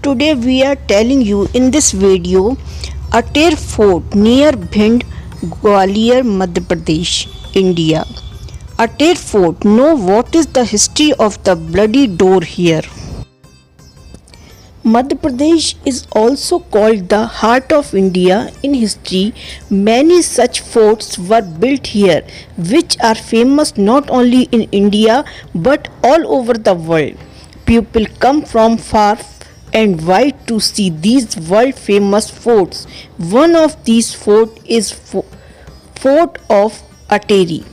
Today we are telling you in this video Ater Fort near Bhind, Gwalior, Madhya Pradesh, India. Ater Fort. Know what is the history of the bloody door here. Madhya Pradesh is also called the heart of India. In history, many such forts were built here, which are famous not only in India but all over the world. People come from far and wide to see these world famous forts. One of these forts is Fort of Ateri.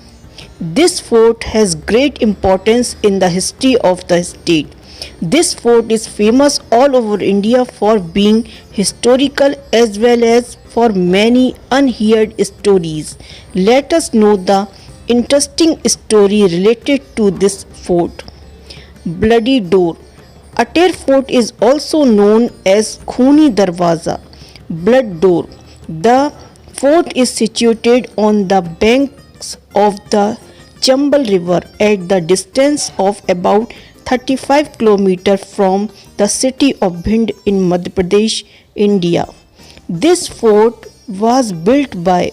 This fort has great importance in the history of the state. This fort is famous all over India for being historical as well as for many unheard stories. Let us know the interesting story related to this fort. Bloody Door. Ater Fort is also known as Khuni Darwaza, Blood Door. The fort is situated on the banks of the Chambal River at the distance of about 35 km from the city of Bhind in Madhya Pradesh, India. This fort was built by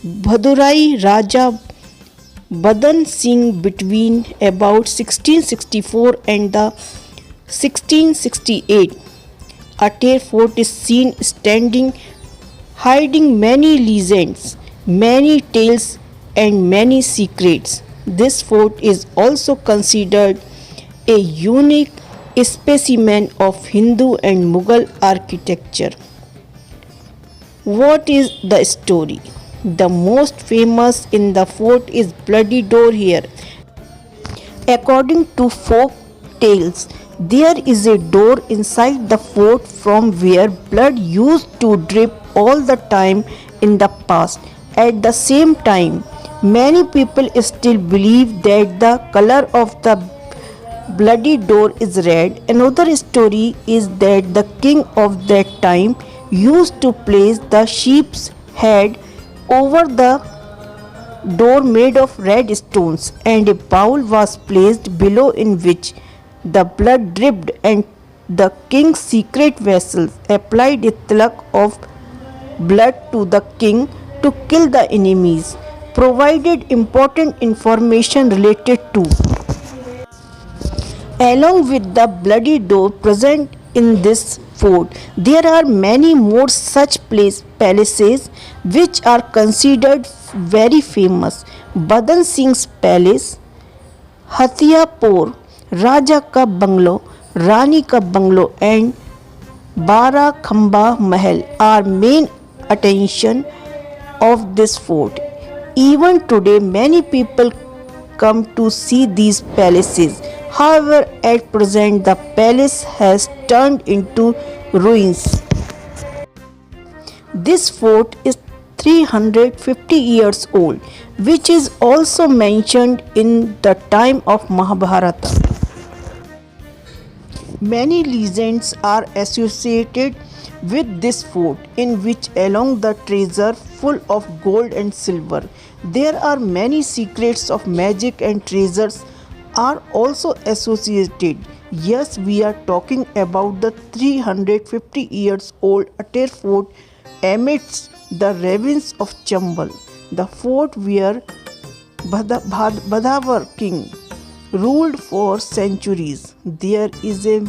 Bhadurai Raja Badan Singh between about 1664 and the 1668. Ater Fort is seen standing, hiding many legends, many tales and many secrets. This fort is also considered a unique specimen of Hindu and Mughal architecture. What is the story? The most famous in the fort is Bloody Door here. According to folk tales, there is a door inside the fort from where blood used to drip all the time in the past. At the same time, many people still believe that the color of the bloody door is red. Another story is that the king of that time used to place the sheep's head over the door made of red stones, and a bowl was placed below in which the blood dripped, and the king's secret vessels applied a tilak of blood to the king to kill the enemies, provided important information related to. Along with the bloody door present in this fort, there are many more such palaces which are considered very famous. Badan Singh's Palace, Hathiapur, Raja ka Bungalow, Rani ka Bungalow and Bara Khamba Mahal are main attention of this fort. Even today many people come to see these palaces. However, at present the palace has turned into ruins. This fort is 350 years old, which is also mentioned in the time of Mahabharata. Many legends are associated with this fort, in which along the treasure full of gold and silver. There are many secrets of magic and treasures are also associated. Yes, we are talking about the 350 years old Ater Fort amidst the ravines of Chambal, the fort where Badhavar king ruled for centuries. There is a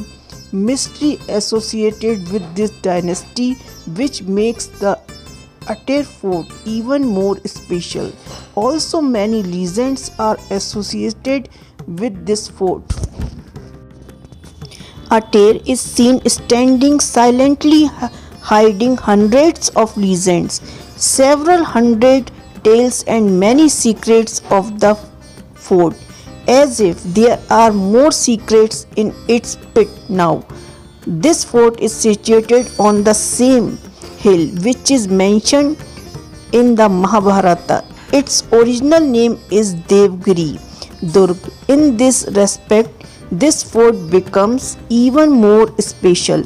mystery associated with this dynasty which makes the Ater Fort even more special. Also, many legends are associated with this fort. Ater is seen standing silently, hiding hundreds of legends, several hundred tales and many secrets of the fort, as if there are more secrets in its pit now. This fort is situated on the same hill which is mentioned in the Mahabharata. Its original name is Devgiri Durg. In this respect, this fort becomes even more special.